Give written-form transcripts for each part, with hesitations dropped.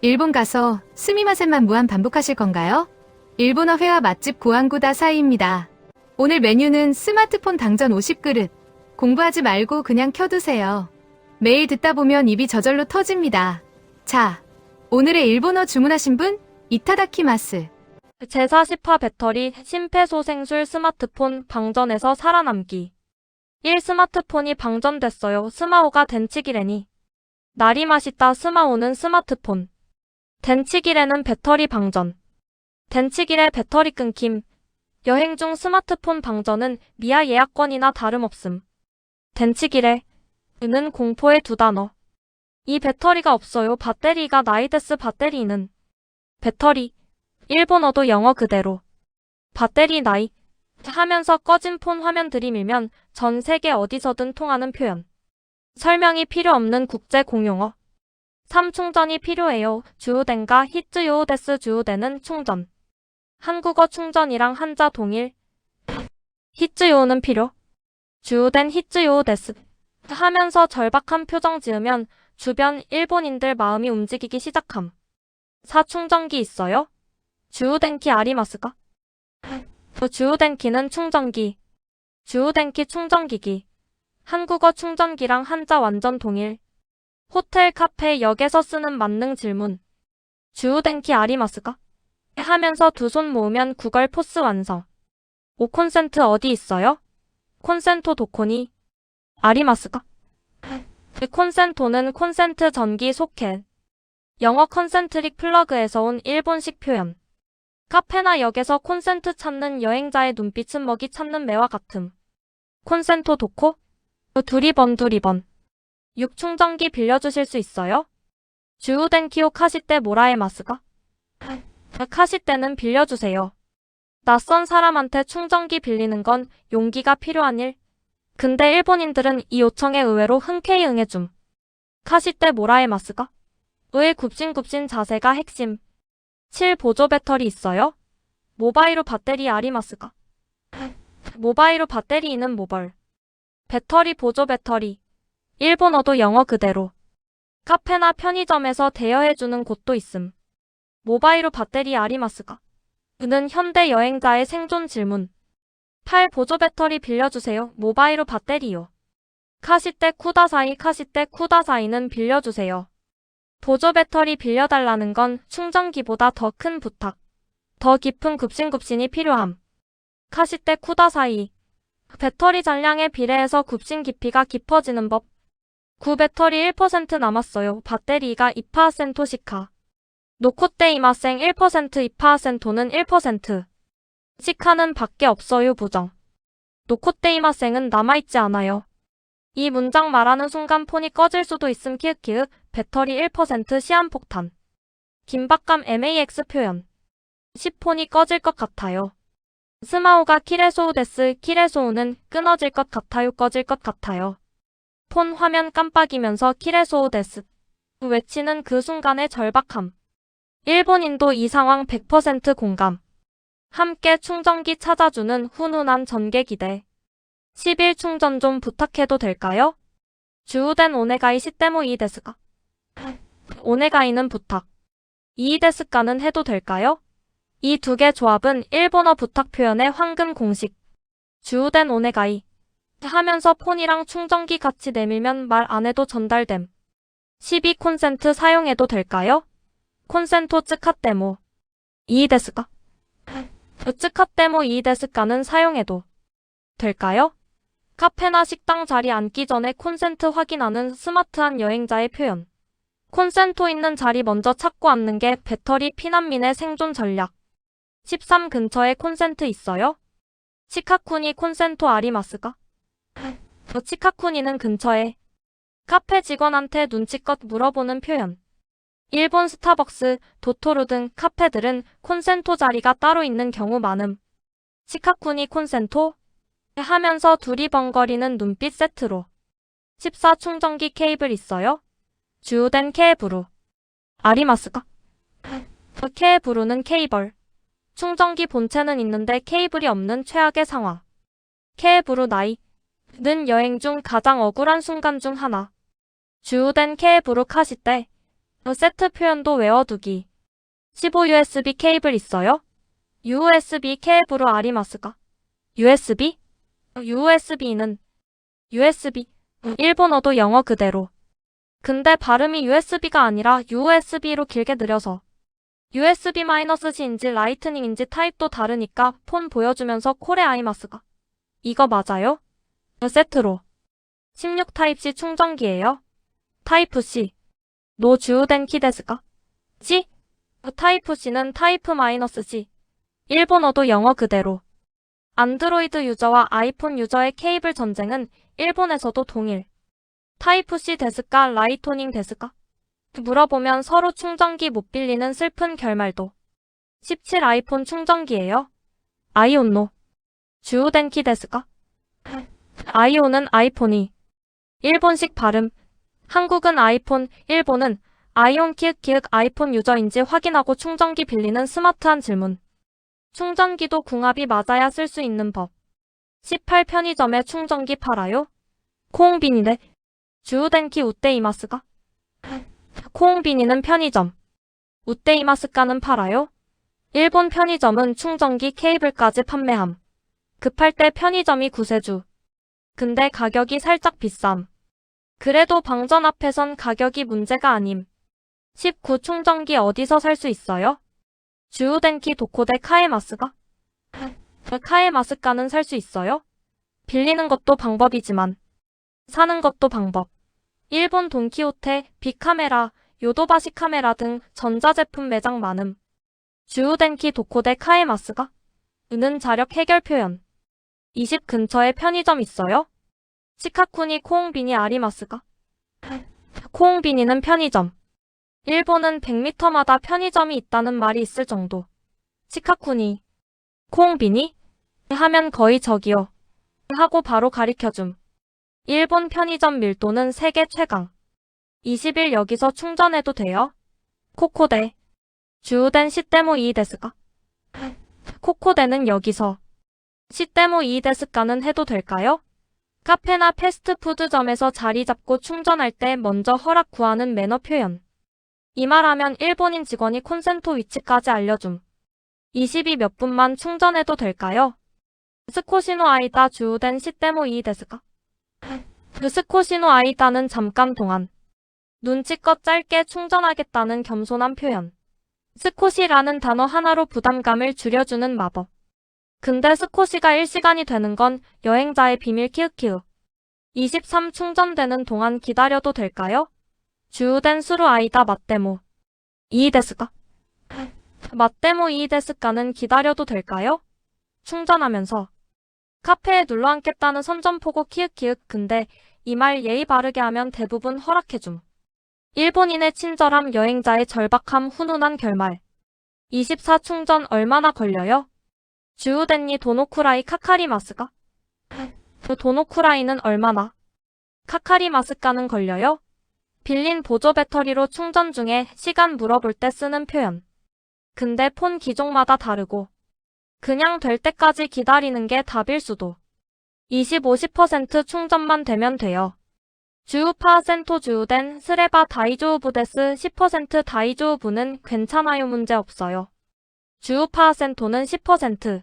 일본 가서 스미마센만 무한 반복하실 건가요? 일본어 회화 맛집 고안구다 사이입니다. 오늘 메뉴는 스마트폰 당전 50그릇. 공부하지 말고 그냥 켜두세요. 매일 듣다 보면 입이 저절로 터집니다. 자, 오늘의 일본어 주문하신 분 이타다키마스. 제40화 배터리 심폐소생술 스마트폰 방전에서 살아남기. 1. 스마트폰이 방전됐어요. 스마호가 덴치기래니. 날이 맛있다. 스마호는 스마트폰. 덴치기래는 배터리 방전. 덴치기래 배터리 끊김. 여행 중 스마트폰 방전은 미아 예약권이나 다름없음. 덴치기래. 는 공포의 두 단어. 이 배터리가 없어요. 배터리가 나이데스. 배터리는 배터리. 일본어도 영어 그대로. 배터리 나이 하면서 꺼진 폰 화면 들이밀면 전 세계 어디서든 통하는 표현. 설명이 필요 없는 국제 공용어. 3. 충전이 필요해요. 주우덴가 히츠요데스. 주우덴은 충전. 한국어 충전이랑 한자 동일. 히츠요는 필요. 주우덴 히츠요데스 하면서 절박한 표정 지으면 주변 일본인들 마음이 움직이기 시작함. 4. 충전기 있어요? 주우덴키 아리마스가? 주우덴키는 충전기. 주우덴키 충전기기. 한국어 충전기랑 한자 완전 동일. 호텔, 카페, 역에서 쓰는 만능 질문. 주우덴키 아리마스가? 하면서 두 손 모으면 구걸 포스 완성. 5. 콘센트 어디 있어요? 콘센토 도코니. 아리마스가? 콘센토는 콘센트 전기 소켓. 영어 컨센트릭 플러그에서 온 일본식 표현. 카페나 역에서 콘센트 찾는 여행자의 눈빛은 먹이 찾는 매와 같음. 콘센토 도코? 두리번. 6. 충전기 빌려주실 수 있어요? 주우덴키오 카시떼 모라에마스가? 카시떼는 빌려주세요. 낯선 사람한테 충전기 빌리는 건 용기가 필요한 일. 근데 일본인들은 이 요청에 의외로 흔쾌히 응해줌. 카시떼 모라에마스가? 의 굽신굽신 자세가 핵심. 7. 보조 배터리 있어요? 모바이로 배터리 아리마스가? 모바이로 배터리는 모벌. 배터리 보조 배터리. 일본어도 영어 그대로. 카페나 편의점에서 대여해주는 곳도 있음. 모바이로 배터리 아리마스가? 는 현대 여행자의 생존 질문. 8. 보조 배터리 빌려주세요. 모바이로 배터리요. 카시떼 쿠다사이. 카시떼 쿠다사이는 빌려주세요. 보조 배터리 빌려달라는 건 충전기보다 더 큰 부탁. 더 깊은 굽신굽신이 필요함. 카시떼 쿠다사이. 배터리 잔량에 비례해서 굽신 깊이가 깊어지는 법. 9. 배터리 1% 남았어요. 배터리가 2% 시카. 노코떼 이마생 1% 2%는 1%. 시카는 밖에 없어요. 부정. 노코떼 이마생은 남아있지 않아요. 이 문장 말하는 순간 폰이 꺼질 수도 있음. 키읔키읔. 배터리 1% 시한폭탄. 긴박감 MAX 표현. 10. 폰이 꺼질 것 같아요. 스마호가 키레소우 데스. 키레소우는 끊어질 것 같아요. 꺼질 것 같아요. 폰 화면 깜빡이면서 키레소우 데스 외치는 그 순간의 절박함. 일본인도 이 상황 100% 공감. 함께 충전기 찾아주는 훈훈한 전개 기대. 11. 충전 좀 부탁해도 될까요? 주우덴 오네가이 시테모 이 데스까? 오네가이는 부탁. 이 데스까는 해도 될까요? 이 두 개 조합은 일본어 부탁 표현의 황금 공식. 주우덴 오네가이 하면서 폰이랑 충전기 같이 내밀면 말 안 해도 전달됨. 12. 콘센트 사용해도 될까요? 콘센토 츠카테모 이 데스까? 츠카테모 이 데스까는 사용해도 될까요? 카페나 식당 자리 앉기 전에 콘센트 확인하는 스마트한 여행자의 표현. 콘센토 있는 자리 먼저 찾고 앉는 게 배터리 피난민의 생존 전략. 13. 근처에 콘센트 있어요? 치카쿠니 콘센토 아리마스가? 치카쿠니는 근처에. 카페 직원한테 눈치껏 물어보는 표현. 일본 스타벅스, 도토루 등 카페들은 콘센토 자리가 따로 있는 경우 많음. 치카쿠니 콘센토? 하면서 두리번거리는 눈빛 세트로. 14. 충전기 케이블 있어요? 주우덴 케이브루. 아리마스가? 케이브루는 케이블. 충전기 본체는 있는데 케이블이 없는 최악의 상황. 케이브루 나이. 는 여행 중 가장 억울한 순간 중 하나. 주우덴 케이브루 카시떼. 세트 표현도 외워두기. 15USB 케이블 있어요? USB 케이블로 아리마스가. USB? USB는 USB. 일본어도 영어 그대로. 근데 발음이 USB가 아니라 USB로 길게 느려서. USB-C인지 라이트닝인지 타입도 다르니까 폰 보여주면서 코레 아이마스가. 이거 맞아요? 세트로. 16 타입C 충전기예요. 타이프 C. 노 주우덴키 데스까? C? 타이프 C는 타이프 -C. 일본어도 영어 그대로. 안드로이드 유저와 아이폰 유저의 케이블 전쟁은 일본에서도 동일. 타이프 C 데스까 라이토닝 데스까? 물어보면 서로 충전기 못 빌리는 슬픈 결말도. 17 아이폰 충전기예요. 아이온노. 주우덴키 데스까? 아이온은 아이폰이. 일본식 발음. 한국은 아이폰, 일본은 아이온 키읔 아이폰 유저인지 확인하고 충전기 빌리는 스마트한 질문. 충전기도 궁합이 맞아야 쓸 수 있는 법. 18 편의점에 충전기 팔아요? 코옹비니네. 주우덴키 우떼이마스가? 코옹비니는 편의점. 우떼이마스카는 팔아요? 일본 편의점은 충전기 케이블까지 판매함. 급할 때 편의점이 구세주. 근데 가격이 살짝 비쌈. 그래도 방전 앞에선 가격이 문제가 아님. 19 충전기 어디서 살 수 있어요? 주우덴키 도코데 카에마스가? 카에마스카는 살 수 있어요? 빌리는 것도 방법이지만 사는 것도 방법. 일본 돈키호테, 빅카메라, 요도바시 카메라 등 전자제품 매장 많음. 주우덴키 도코데 카에마스가? 는 자력 해결 표현. 20 근처에 편의점 있어요? 치카쿠니 코옹비니 아리마스가? 코옹비니는 편의점. 일본은 100m마다 편의점이 있다는 말이 있을 정도. 치카쿠니. 코옹비니? 하면 거의 저기요. 하고 바로 가리켜줌. 일본 편의점 밀도는 세계 최강. 20일 여기서 충전해도 돼요? 코코데. 주우덴 시떼모 이 데스까? 코코데는 여기서. 시떼모 이 데스까는 해도 될까요? 카페나 패스트푸드점에서 자리 잡고 충전할 때 먼저 허락 구하는 매너 표현. 이 말하면 일본인 직원이 콘센토 위치까지 알려줌. 22 몇 분만 충전해도 될까요? 스코시노 아이다 주우덴 시떼모 이 데스까? 스코시노 아이다는 잠깐 동안. 눈치껏 짧게 충전하겠다는 겸손한 표현. 스코시라는 단어 하나로 부담감을 줄여주는 마법. 근데 스코시가 1시간이 되는 건 여행자의 비밀 키읔키읔. 23 충전되는 동안 기다려도 될까요? 주우덴 수루 아이다 맞데모. 이이데스까? 맞데모 이이데스까는 기다려도 될까요? 충전하면서. 카페에 눌러앉겠다는 선전포고 키읔키읔. 근데 이 말 예의 바르게 하면 대부분 허락해줌. 일본인의 친절함 여행자의 절박함 훈훈한 결말. 24 충전 얼마나 걸려요? 주우덴니 도노쿠라이 카카리마스가? 도노쿠라이는 얼마나? 카카리마스까는 걸려요? 빌린 보조 배터리로 충전 중에 시간 물어볼 때 쓰는 표현. 근데 폰 기종마다 다르고 그냥 될 때까지 기다리는 게 답일 수도. 20-50% 충전만 되면 돼요. 주우파센토 주우덴 스레바 다이조우부 데스 10% 다이조우부는 괜찮아요 문제 없어요. 주우파센토는 10%.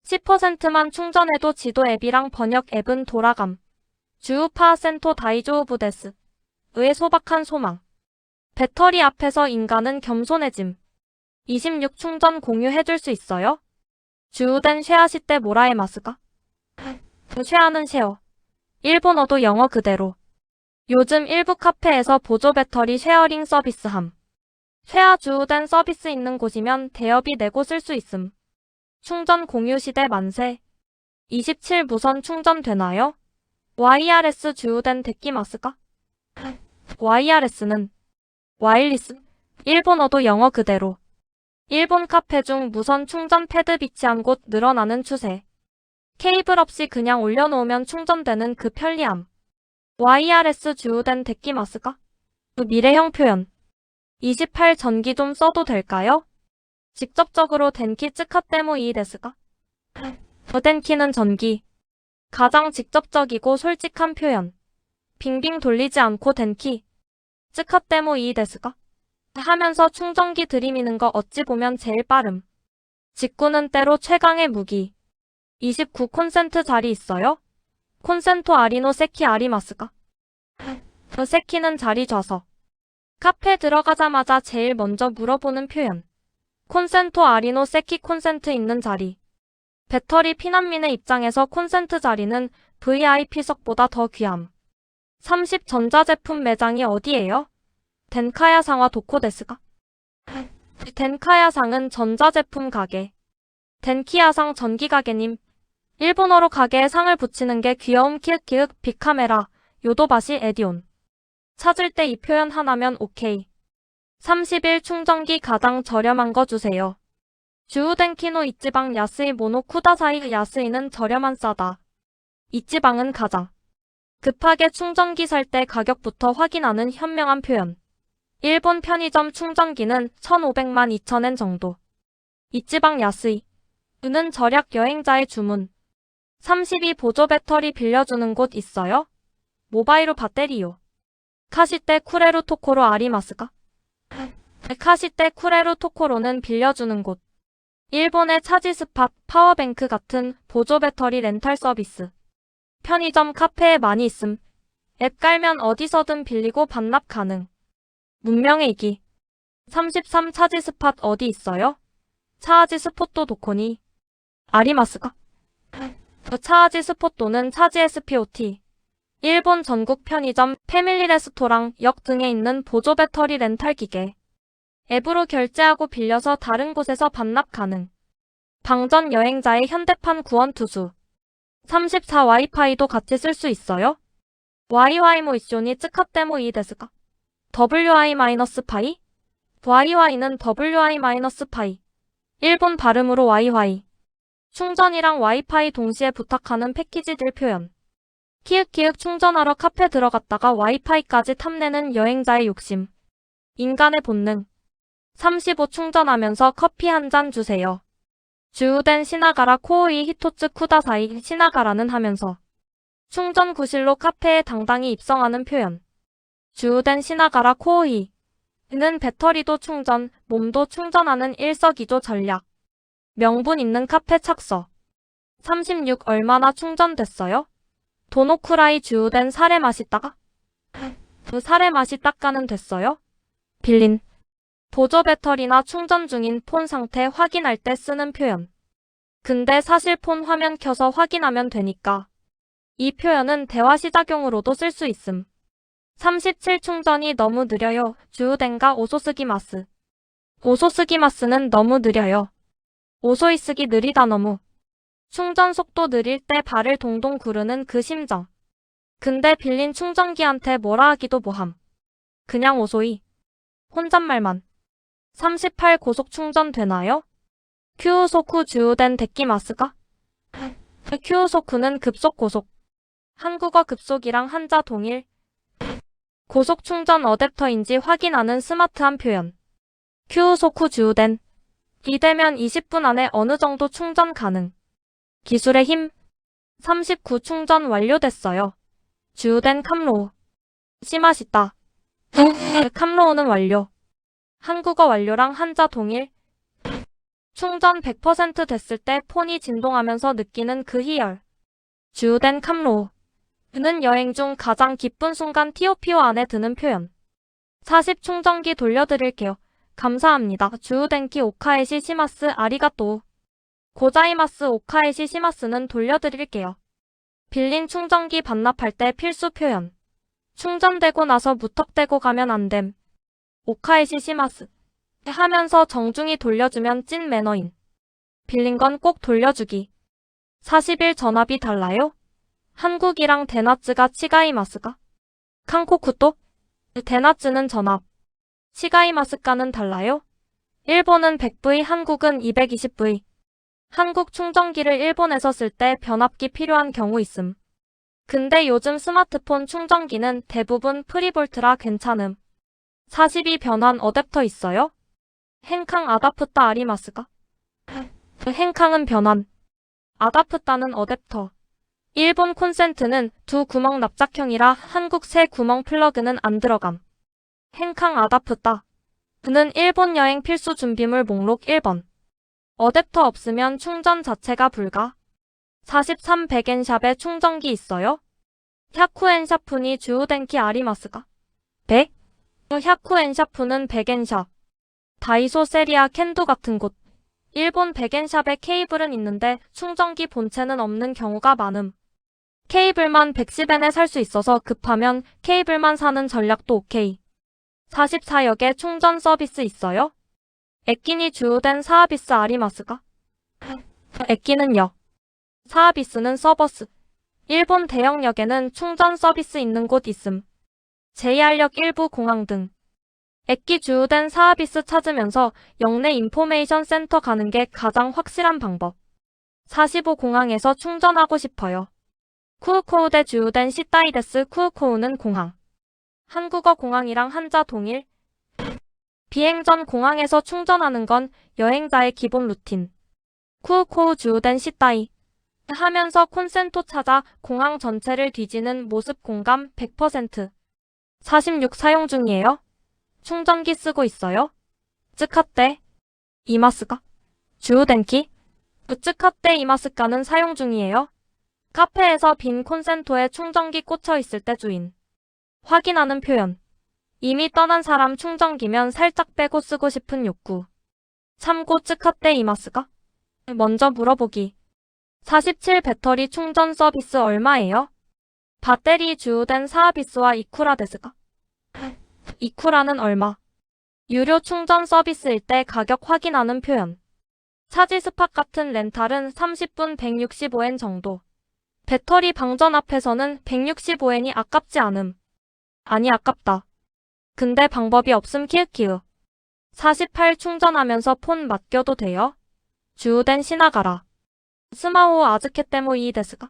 10%만 충전해도 지도 앱이랑 번역 앱은 돌아감. 주우파센토 다이조우부 데스. 의 소박한 소망. 배터리 앞에서 인간은 겸손해짐. 26 충전 공유해줄 수 있어요? 주우덴 쉐아시 때 모라에 마스가? 쉐아는 쉐어. 일본어도 영어 그대로. 요즘 일부 카페에서 보조 배터리 쉐어링 서비스함. 쉐아 주우덴 서비스 있는 곳이면 대여비 내고 쓸 수 있음. 충전 공유 시대 만세. 27 무선 충전 되나요? YRS 주우덴 데키마스가? YRS는 와일리스. 일본어도 영어 그대로. 일본 카페 중 무선 충전 패드 비치한 곳 늘어나는 추세. 케이블 없이 그냥 올려놓으면 충전되는 그 편리함. YRS 주우덴 데키마스가? 미래형 표현. 28 전기 좀 써도 될까요? 직접적으로 덴키 츠카테모 이 데스가? 덴키는 전기. 가장 직접적이고 솔직한 표현. 빙빙 돌리지 않고 덴키. 츠카테모 이 데스가? 하면서 충전기 들이미는 거 어찌 보면 제일 빠름. 직구는 때로 최강의 무기. 29 콘센트 자리 있어요? 콘센토 아리노 세키 아리마스까? 세키는 자리 좌석. 카페 들어가자마자 제일 먼저 물어보는 표현. 콘센토 아리노 세키 콘센트 있는 자리. 배터리 피난민의 입장에서 콘센트 자리는 VIP석보다 더 귀함. 30 전자제품 매장이 어디예요? 덴카야상와 도코데스가? 덴카야상은 전자제품 가게. 덴키야상 전기가게님. 일본어로 가게에 상을 붙이는 게 귀여움 키읔키읔 빅카메라 요도바시 에디온. 찾을 때 이 표현 하나면 오케이. 30일 충전기 가장 저렴한 거 주세요. 주우덴키노 이찌방 야스이 모노 쿠다사이 야스이는 저렴한 싸다. 이찌방은 가자. 급하게 충전기 살 때 가격부터 확인하는 현명한 표현. 일본 편의점 충전기는 1,500만 2천엔 정도. 이찌방 야스이. 는 절약 여행자의 주문. 32 보조 배터리 빌려주는 곳 있어요? 모바이로 배터리요. 카시테 쿠레루 토코로 아리마스까? 카시테 쿠레루 토코로는 빌려주는 곳. 일본의 차지 스팟, 파워뱅크 같은 보조 배터리 렌탈 서비스. 편의점, 카페에 많이 있음. 앱 깔면 어디서든 빌리고 반납 가능. 문명의 이기. 33 차지 스팟 어디 있어요? 차지 스포토 도코니. 아리마스가? 차지 스포토는 차지 SPOT. 일본 전국 편의점, 패밀리 레스토랑, 역 등에 있는 보조 배터리 렌탈 기계. 앱으로 결제하고 빌려서 다른 곳에서 반납 가능. 방전 여행자의 현대판 구원 투수. 34 와이파이도 같이 쓸 수 있어요? 와이와이 모 이쇼니 츠카테모 이 데스까? WI-파이? 와이와이는 WI-파이. 일본 발음으로 와이와이. 충전이랑 와이파이 동시에 부탁하는 패키지들 표현. 키읔키읔 충전하러 카페 들어갔다가 와이파이까지 탐내는 여행자의 욕심. 인간의 본능. 35 충전하면서 커피 한 잔 주세요. 주우덴 시나가라 코오이 히토츠 쿠다사이 시나가라는 하면서 충전 구실로 카페에 당당히 입성하는 표현. 주우덴 시나가라 코오이. 는 배터리도 충전, 몸도 충전하는 일석이조 전략. 명분 있는 카페 착서. 36 얼마나 충전됐어요? 도노쿠라이 주우덴 사레 맛있다가? 그 사레 맛있다가는 됐어요? 빌린. 보조 배터리나 충전 중인 폰 상태 확인할 때 쓰는 표현. 근데 사실 폰 화면 켜서 확인하면 되니까. 이 표현은 대화 시작용으로도 쓸 수 있음. 37 충전이 너무 느려요. 주우덴가 오소스기마스. 오소스기마스는 너무 느려요. 오소이쓰기 느리다 너무. 충전 속도 느릴 때 발을 동동 구르는 그 심정. 근데 빌린 충전기한테 뭐라 하기도 뭐함. 그냥 오소이. 혼잣말만. 38 고속 충전 되나요? 큐우소쿠 주우덴 데키마스가? 큐우소쿠는 급속 고속. 한국어 급속이랑 한자 동일. 고속 충전 어댑터인지 확인하는 스마트한 표현. 큐우소쿠 주우덴. 이되면 20분 안에 어느 정도 충전 가능. 기술의 힘. 39 충전 완료됐어요. 주우덴 캄로우. 시마시다. 캄로우는 완료. 한국어 완료랑 한자 동일. 충전 100% 됐을 때 폰이 진동하면서 느끼는 그 희열. 주우덴 캄로우. 는 여행 중 가장 기쁜 순간 TOPO 안에 드는 표현. 40 충전기 돌려드릴게요. 감사합니다. 주우덴키 오카에시 시마스 아리가또. 고자이마스 오카에시 시마스는 돌려드릴게요. 빌린 충전기 반납할 때 필수 표현. 충전되고 나서 무턱대고 가면 안 됨. 오카에시 시마스. 하면서 정중히 돌려주면 찐 매너인. 빌린 건 꼭 돌려주기. 40일 전압이 달라요? 한국이랑 데나츠가 치가이마스가? 한국도? 데나츠는 전압. 치가이마스가는 달라요? 일본은 100V, 한국은 220V. 한국 충전기를 일본에서 쓸 때 변압기 필요한 경우 있음. 근데 요즘 스마트폰 충전기는 대부분 프리볼트라 괜찮음. 42 변환 어댑터 있어요? hen캉 아다프타 아리마스가? hen캉은 변환. 아다프타는 어댑터. 일본 콘센트는 두 구멍 납작형이라 한국 세 구멍 플러그는 안 들어감. hen캉 아다프타. 는 일본 여행 필수 준비물 목록 1번. 어댑터 없으면 충전 자체가 불가. 43 백엔샵에 충전기 있어요? 샤쿠엔샤프니 주우덴키 아리마스가? 100? 샤쿠엔샤프는 백엔샵. 다이소 세리아 캔도 같은 곳. 일본 백엔샵에 케이블은 있는데 충전기 본체는 없는 경우가 많음. 케이블만 110엔에 살 수 있어서 급하면 케이블만 사는 전략도 오케이. 44역에 충전 서비스 있어요? 에끼니 주우된 사하비스 아리마스가? 에끼는 역. 사하비스는 서버스. 일본 대형역에는 충전 서비스 있는 곳 있음. JR역 일부 공항 등. 에끼 주우된 사하비스 찾으면서 역내 인포메이션 센터 가는 게 가장 확실한 방법. 45 공항에서 충전하고 싶어요. 쿠우코우대 주우된 시타이데스 쿠우코우는 공항. 한국어 공항이랑 한자 동일. 비행 전 공항에서 충전하는 건 여행자의 기본 루틴. 쿠우코우 주우된 시타이. 하면서 콘센토 찾아 공항 전체를 뒤지는 모습 공감 100%. 46 사용 중이에요? 충전기 쓰고 있어요? 쯔카떼 이마스가? 주우덴키? 쯔카떼 이마스카는 사용 중이에요? 카페에서 빈 콘센토에 충전기 꽂혀 있을 때 주인. 확인하는 표현. 이미 떠난 사람 충전기면 살짝 빼고 쓰고 싶은 욕구. 참고 쯔카떼 이마스가? 먼저 물어보기. 47 배터리 충전 서비스 얼마예요? 배터리 주우된 사하비스와 이쿠라 데스가? 이쿠라는 얼마? 유료 충전 서비스일 때 가격 확인하는 표현. 차지 스팟 같은 렌탈은 30분 165엔 정도. 배터리 방전 앞에서는 165엔이 아깝지 않음. 아니 아깝다. 근데 방법이 없음 키읔키읔. 48 충전하면서 폰 맡겨도 돼요? 주우된 시나가라. 스마호 아즈케 때모 이 데스가?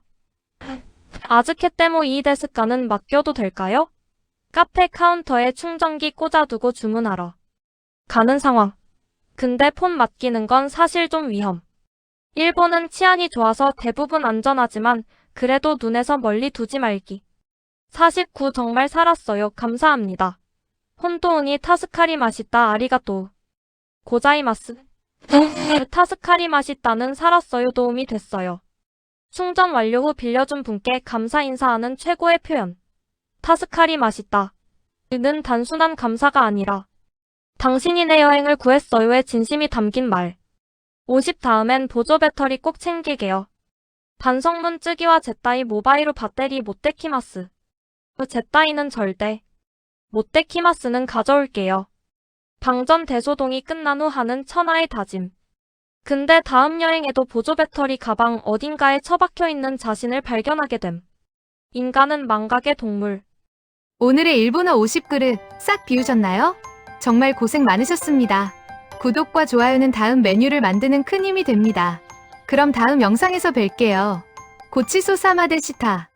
아즈케 때모 이 데스까는 맡겨도 될까요? 카페 카운터에 충전기 꽂아두고 주문하러 가는 상황. 근데 폰 맡기는 건 사실 좀 위험. 일본은 치안이 좋아서 대부분 안전하지만 그래도 눈에서 멀리 두지 말기. 49 정말 살았어요. 감사합니다. 혼도우니 타스카리 맛있다 아리가또. 고자이마스. 타스카리 맛있다는 살았어요. 도움이 됐어요. 충전 완료 후 빌려준 분께 감사 인사하는 최고의 표현. 타스카리 맛있다. 는 단순한 감사가 아니라 당신이 내 여행을 구했어요의 진심이 담긴 말. 50 다음엔 보조 배터리 꼭 챙기게요. 반성문 쯔기와 제따이 모바이로 배터리 못데키마스. 제따이는 절대. 못데키마스는 가져올게요. 방전 대소동이 끝난 후 하는 천하의 다짐. 근데 다음 여행에도 보조 배터리 가방 어딘가에 처박혀 있는 자신을 발견하게 됨. 인간은 망각의 동물. 오늘의 일본어 50그릇 싹 비우셨나요? 정말 고생 많으셨습니다. 구독과 좋아요는 다음 메뉴를 만드는 큰 힘이 됩니다. 그럼 다음 영상에서 뵐게요. 고치소 사마데 시타.